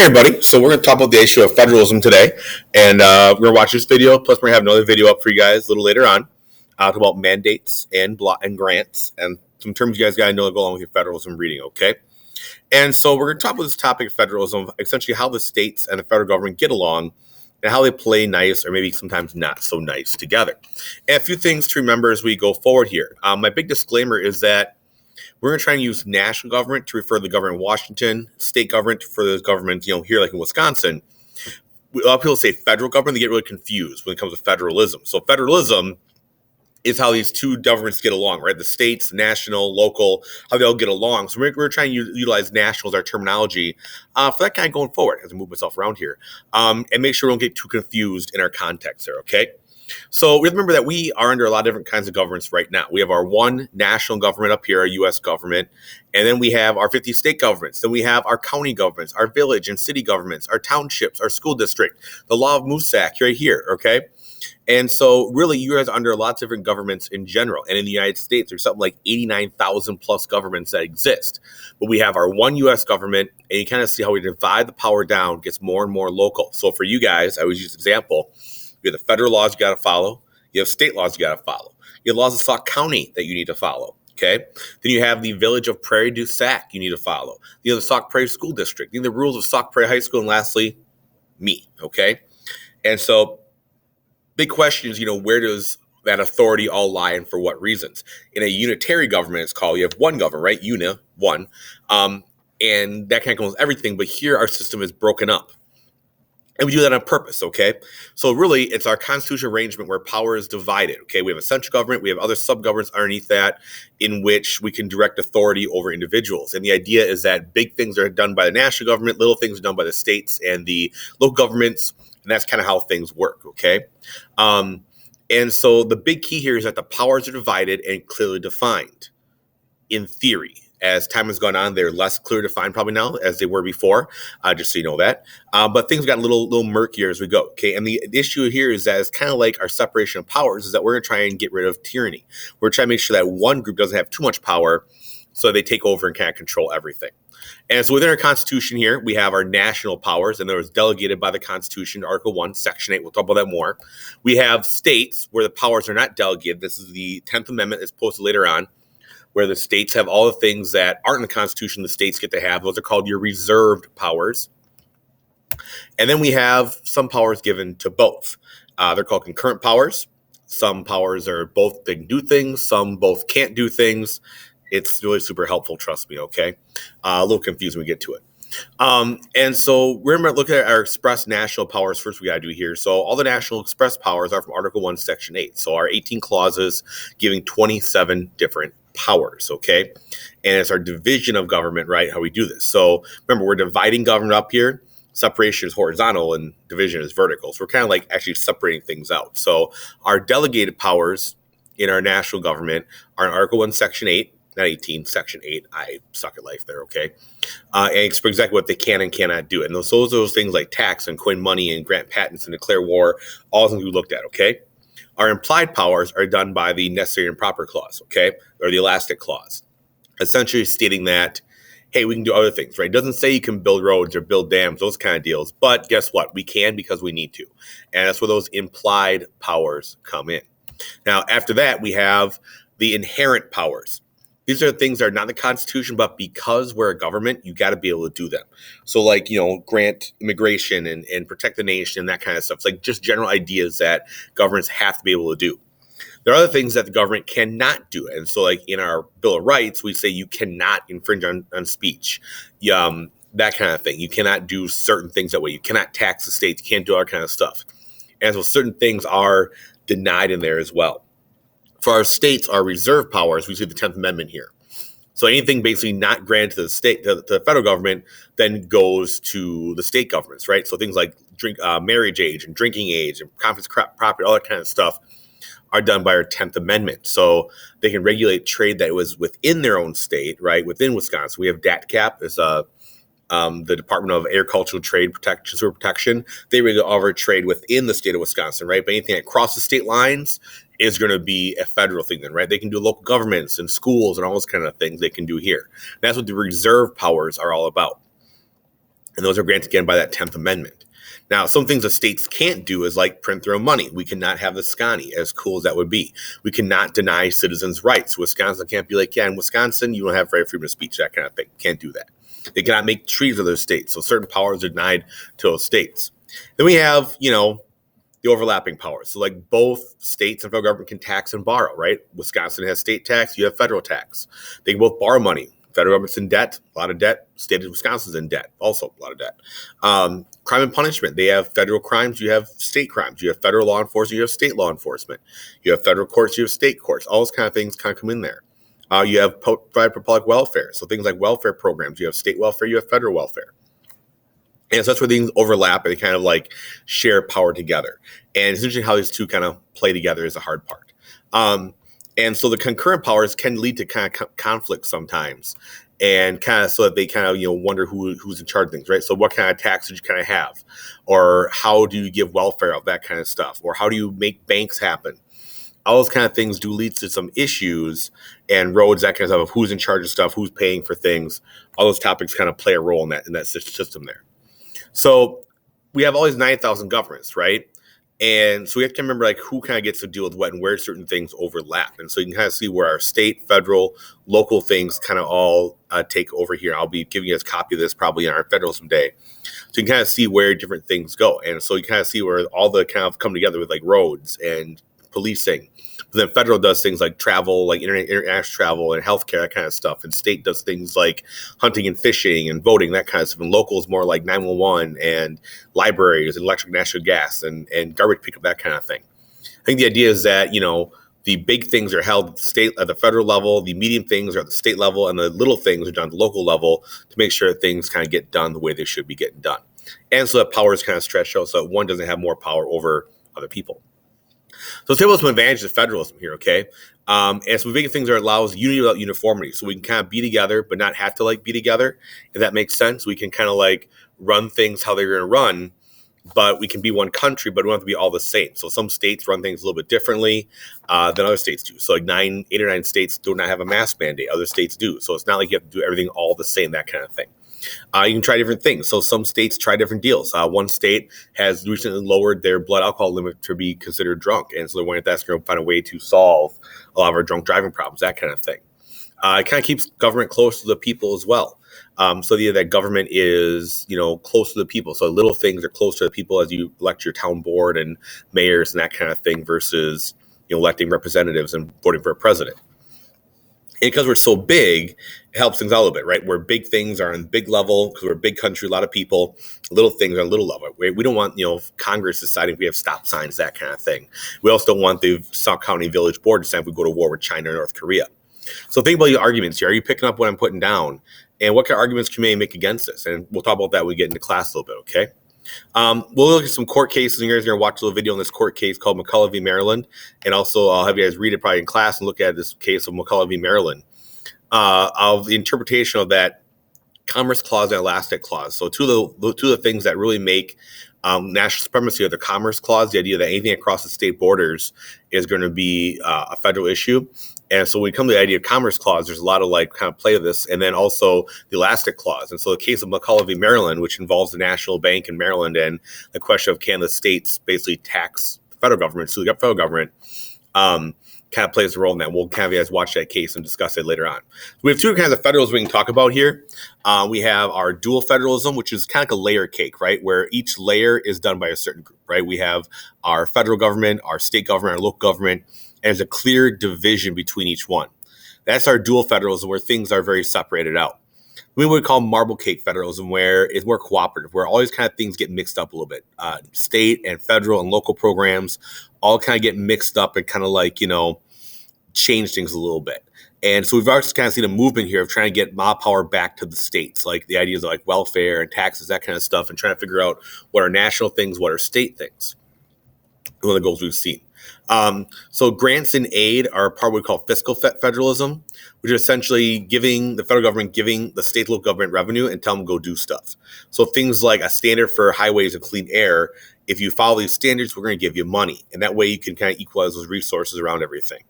Hey everybody, so we're going to talk about the issue of federalism today, and we're going to watch this video, plus we're going to have another video up for you guys a little later on, talk about mandates and grants, and some terms you guys got to know to go along with your federalism reading, okay? And so we're going to talk about this topic of federalism, essentially how the states and the federal government get along, and how they play nice, or maybe sometimes not so nice together. And a few things to remember as we go forward here. My big disclaimer is that we're going to try and use national government to refer to the government in Washington, state government for the government, here like in Wisconsin. A lot of people say federal government, they get really confused when it comes to federalism. So federalism is how these two governments get along, right? The states, national, local, how they all get along. So we're trying to utilize national as our terminology for that kind of going forward as I move myself around here. And make sure we don't get too confused in our context there, okay? So remember that we are under a lot of different kinds of governments right now. We have our one national government up here, our U.S. government, and then we have our 50 state governments. Then we have our county governments, our village and city governments, our townships, our school district, the law of Moosac right here, okay? And so really you guys are under lots of different governments in general. And in the United States, there's something like 89,000 plus governments that exist. But we have our one U.S. government, and you kind of see how we divide the power down, gets more and more local. So for you guys, I always use an example. You have the federal laws you got to follow. You have state laws you got to follow. You have laws of Sauk County that you need to follow, okay? Then you have the village of Prairie du Sac you need to follow. You have the Sauk Prairie School District. You have the rules of Sauk Prairie High School, and lastly, me, okay? And so big question is, where does that authority all lie and for what reasons? In a unitary government, it's called, you have one government, right? One. And that kind of goes with everything, but here our system is broken up. And we do that on purpose, okay? So really, it's our constitutional arrangement where power is divided, okay? We have a central government, we have other sub-governments underneath that in which we can direct authority over individuals. And the idea is that big things are done by the national government, little things are done by the states and the local governments, and that's kind of how things work, okay? And so the big key here is that the powers are divided and clearly defined in theory. As time has gone on, they're less clearly defined probably now as they were before, just so you know that. But things got a little murkier as we go, okay? And the issue here is that it's kind of like our separation of powers is that we're going to try and get rid of tyranny. We're trying to make sure that one group doesn't have too much power so they take over and kind of control everything. And so within our Constitution here, we have our national powers, and those delegated by the Constitution, Article 1, Section 8. We'll talk about that more. We have states where the powers are not delegated. This is the 10th Amendment that's posted later on, where the states have all the things that aren't in the Constitution the states get to have. Those are called your reserved powers. And then we have some powers given to both. They're called concurrent powers. Some powers are both they can do things, some both can't do things. It's really super helpful, trust me, okay? A little confused when we get to it. And so we're going to look at our express national powers first we got to do here. So all the national express powers are from Article 1, Section 8. So our 18 clauses giving 27 different powers, okay? And it's our division of government, right, how we do this. So remember, we're dividing government up here. Separation is horizontal and division is vertical. So we're kind of like actually separating things out. So our delegated powers in our national government are in Article 1, Section 8, not 18, Section 8. I suck at life there, okay? And explain exactly what they can and cannot do. And those things like tax and coin money and grant patents and declare war, all things we looked at, okay? Our implied powers are done by the necessary and proper clause, okay? Or the elastic clause. Essentially stating that, hey, we can do other things, right? It doesn't say you can build roads or build dams, those kind of deals. But guess what? We can because we need to. And that's where those implied powers come in. Now, after that, we have the inherent powers. These are things that are not in the Constitution, but because we're a government, you got to be able to do them. So like, grant immigration and protect the nation, that kind of stuff. It's like just general ideas that governments have to be able to do. There are other things that the government cannot do. And so like in our Bill of Rights, we say you cannot infringe on speech, that kind of thing. You cannot do certain things that way. You cannot tax the states. You can't do all that kind of stuff. And so certain things are denied in there as well. For our states, our reserve powers, we see the 10th Amendment here. So anything basically not granted to the state, to the federal government, then goes to the state governments, right? So things like marriage age and drinking age and confiscate property, all that kind of stuff are done by our 10th Amendment. So they can regulate trade that was within their own state, right? Within Wisconsin. We have DATCAP as the Department of Agricultural Trade Protection. They regulate all of our trade within the state of Wisconsin, right? But anything that crosses state lines is going to be a federal thing then, right? They can do local governments and schools and all those kind of things they can do here. That's what the reserve powers are all about. And those are granted again by that 10th Amendment. Now, some things the states can't do is like print their own money. We cannot have the Scotty, as cool as that would be. We cannot deny citizens' rights. Wisconsin can't be like, yeah, in Wisconsin, you don't have freedom of speech, that kind of thing. Can't do that. They cannot make treaties with those states. So certain powers are denied to those states. Then we have, the overlapping powers. So like both states and federal government can tax and borrow, right? Wisconsin has state tax, you have federal tax. They can both borrow money. Federal government's in debt, a lot of debt. State of Wisconsin's in debt, also a lot of debt. Crime and punishment. They have federal crimes, you have state crimes. You have federal law enforcement, you have state law enforcement. You have federal courts, you have state courts. All those kind of things kind of come in there. You have provide for public welfare. So things like welfare programs. You have state welfare, you have federal welfare. And so that's where things overlap and they kind of like share power together. And it's interesting how these two kind of play together is the hard part. And so the concurrent powers can lead to kind of conflict sometimes, and kind of so that they kind of wonder who's in charge of things, right? So what kind of taxes you kind of have, or how do you give welfare of that kind of stuff, or how do you make banks happen? All those kind of things do lead to some issues and roads, that kind of stuff, of who's in charge of stuff, who's paying for things. All those topics kind of play a role in that system there. So we have all these 9,000 governments, right? And so we have to remember like who kind of gets to deal with what and where certain things overlap. And so you can kind of see where our state, federal, local things kind of all take over here. I'll be giving you a copy of this probably on our Federalism Day. So you can kind of see where different things go. And so you kind of see where all the kind of come together with like roads and policing. But then federal does things like travel, like international travel and healthcare, that kind of stuff. And state does things like hunting and fishing and voting, that kind of stuff. And local is more like 911 and libraries and electric, natural gas and garbage pickup, that kind of thing. I think the idea is that, the big things are held at the federal level, the medium things are at the state level, and the little things are done at the local level to make sure that things kind of get done the way they should be getting done. And so that power is kind of stretched out so that one doesn't have more power over other people. So let's take some advantages of federalism here, okay? And so big things are allows unity without uniformity. So we can kind of be together, but not have to like be together, if that makes sense. We can kind of like run things how they're going to run, but we can be one country, but we don't have to be all the same. So some states run things a little bit differently than other states do. So like 8 or 9 states do not have a mask mandate. Other states do. So it's not like you have to do everything all the same, that kind of thing. You can try different things. So some states try different deals. One state has recently lowered their blood alcohol limit to be considered drunk. And so they're wondering if that's going to find a way to solve a lot of our drunk driving problems, that kind of thing. It kind of keeps government close to the people as well. So the idea that government is, close to the people. So little things are close to the people as you elect your town board and mayors and that kind of thing versus, electing representatives and voting for a president. And because we're so big, it helps things out a little bit, right? Where big things are on big level, because we're a big country, a lot of people, little things are on little level. We don't want, Congress deciding if we have stop signs, that kind of thing. We also don't want the South County Village Board deciding if we go to war with China or North Korea. So think about your arguments here. Are you picking up what I'm putting down? And what kind of arguments can you make against this? And we'll talk about that when we get into class a little bit, okay? We'll look at some court cases, and you guys are going to watch a little video on this court case called McCulloch v. Maryland. And also I'll have you guys read it probably in class and look at this case of McCulloch v. Maryland. Of the interpretation of that Commerce Clause and Elastic Clause. So two of the things that really make national supremacy are the Commerce Clause, the idea that anything across the state borders is going to be a federal issue. And so when we come to the idea of Commerce Clause, there's a lot of kind of play of this, and then also the Elastic Clause. And so the case of McCulloch v. Maryland, which involves the National Bank in Maryland and the question of can the states basically tax the federal government, so the federal government, kind of plays a role in that. We'll kind of guys watch that case and discuss it later on. We have two kinds of federalism we can talk about here. We have our dual federalism, which is kind of like a layer cake, right? Where each layer is done by a certain group, right? We have our federal government, our state government, our local government, and there's a clear division between each one. That's our dual federalism, where things are very separated out. We would call marble cake federalism, where it's more cooperative, where all these kind of things get mixed up a little bit. State and federal and local programs all kind of get mixed up and kind of change things a little bit. And so we've already kind of seen a movement here of trying to get mob power back to the states, like the ideas of like welfare and taxes, that kind of stuff, and trying to figure out what are national things, what are state things. One of the goals we've seen. So grants and aid are part of what we call fiscal federalism, which is essentially giving the federal government, giving the state local government revenue and tell them to go do stuff. So things like a standard for highways and clean air, if you follow these standards, we're going to give you money. And that way you can kind of equalize those resources around everything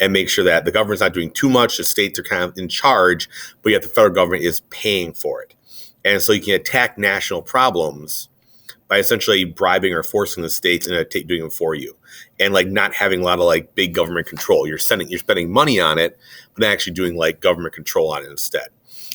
and make sure that the government's not doing too much, the states are kind of in charge, but yet the federal government is paying for it. And so you can attack national problems by essentially bribing or forcing the states into doing them for you, and like not having a lot of like big government control. You're spending money on it, but not actually doing like government control on it instead.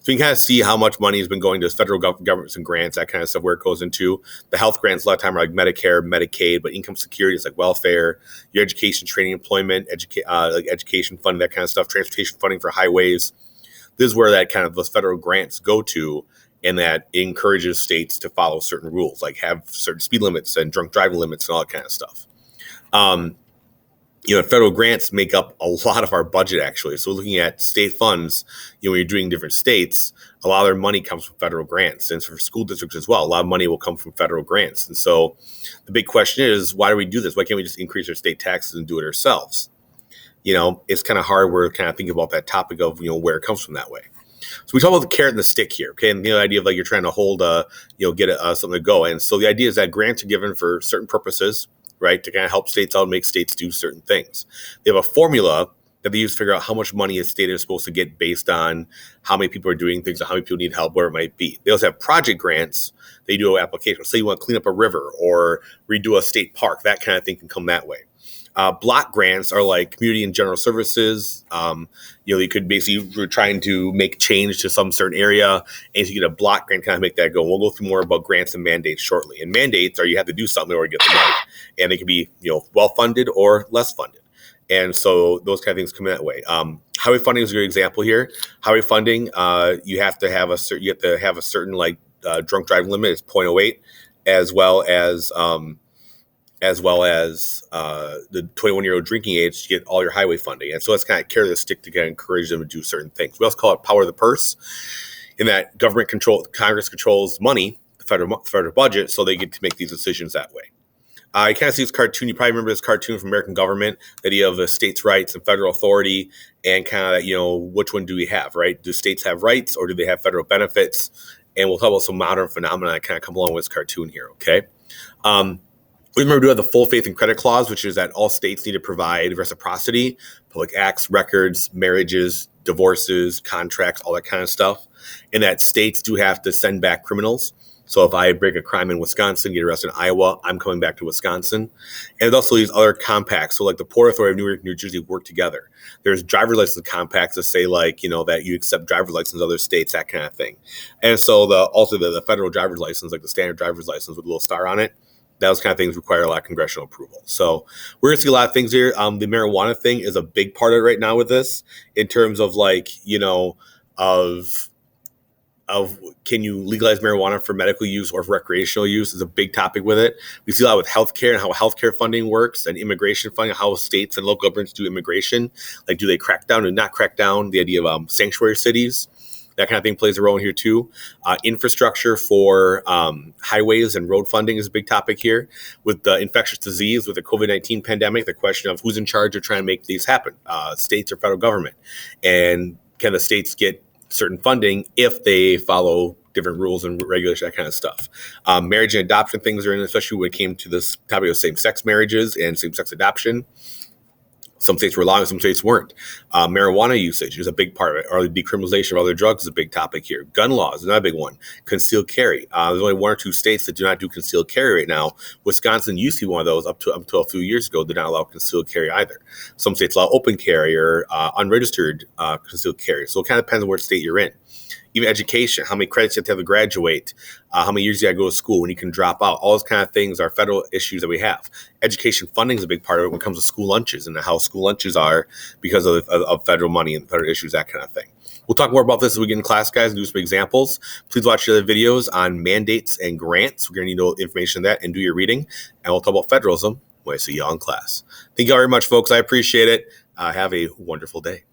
So you can kind of see how much money has been going to federal governments and grants, that kind of stuff, where it goes into. The health grants a lot of time are like Medicare, Medicaid, but income security is like welfare, your education, training, employment, like education funding, that kind of stuff, transportation funding for highways. This is where that kind of those federal grants go to, and that encourages states to follow certain rules, like have certain speed limits and drunk driving limits and all that kind of stuff. Federal grants make up a lot of our budget, actually. So looking at state funds, when you're doing different states, a lot of their money comes from federal grants. And so for school districts as well, a lot of money will come from federal grants. And so the big question is, why do we do this? Why can't we just increase our state taxes and do it ourselves? It's kind of hard. We're kind of thinking about that topic of, where it comes from that way. So we talk about the carrot and the stick here, okay? And the idea of like you're trying to hold, get something to go. And so the idea is that grants are given for certain purposes, right, to kind of help states out and make states do certain things. They have a formula that they use to figure out how much money a state is supposed to get based on how many people are doing things or how many people need help, where it might be. They also have project grants. They do an application. Say you want to clean up a river or redo a state park, that kind of thing can come that way. Block grants are like community and general services. You could basically, you're trying to make change to some certain area, and so you get a block grant, kind of make that go. We'll go through more about grants and mandates shortly. And mandates are you have to do something in order to get the money, and they can be well funded or less funded. And so those kind of things come that way. Highway funding is a good example here. Highway funding, you have to have a certain like drunk driving limit is 0.08, as well as the 21-year-old drinking age to get all your highway funding. And so let's kind of carry the stick to kind of encourage them to do certain things. We also call it power of the purse, in that Congress controls money, the federal budget, so they get to make these decisions that way. You kind of see this cartoon. You probably remember this cartoon from American Government, the idea of the states' rights and federal authority, and kind of, which one do we have, right? Do states have rights or do they have federal benefits? And we'll talk about some modern phenomena that kind of come along with this cartoon here, okay? We remember we have the full faith and credit clause, which is that all states need to provide reciprocity, public acts, records, marriages, divorces, contracts, all that kind of stuff. And that states do have to send back criminals. So if I break a crime in Wisconsin, get arrested in Iowa, I'm coming back to Wisconsin. And also these other compacts. So like the Port Authority of New York, New Jersey work together. There's driver's license compacts that say like, that you accept driver's license in other states, that kind of thing. And so the federal driver's license, like the standard driver's license with a little star on it, those kind of things require a lot of congressional approval. So we're going to see a lot of things here. The marijuana thing is a big part of it right now with this, in terms of like, of can you legalize marijuana for medical use or for recreational use is a big topic with it. We see a lot with healthcare and how healthcare funding works, and immigration funding, how states and local governments do immigration. Like, do they crack down or not crack down? The idea of sanctuary cities. That kind of thing plays a role in here too. Infrastructure for highways and road funding is a big topic here. With the infectious disease, with the COVID-19 pandemic, the question of who's in charge of trying to make these happen, states or federal government. And can the states get certain funding if they follow different rules and regulations, that kind of stuff. Marriage and adoption things are in, especially when it came to this topic of same-sex marriages and same-sex adoption. Some states were allowing, some states weren't. Marijuana usage is a big part of it. Or the decriminalization of other drugs is a big topic here. Gun laws is another big one. Concealed carry. There's only one or two states that do not do concealed carry right now. Wisconsin used to be one of those up to a few years ago. Did not allow concealed carry either. Some states allow open carry or unregistered concealed carry. So it kind of depends on what state you're in. Even education, how many credits you have to graduate, how many years you got to go to school, when you can drop out. All those kind of things are federal issues that we have. Education funding is a big part of it when it comes to school lunches and how school lunches are because of federal money and federal issues, that kind of thing. We'll talk more about this as we get in class, guys, and do some examples. Please watch the other videos on mandates and grants. We're going to need information on that and do your reading. And we'll talk about federalism when I see y'all in class. Thank you all very much, folks. I appreciate it. Have a wonderful day.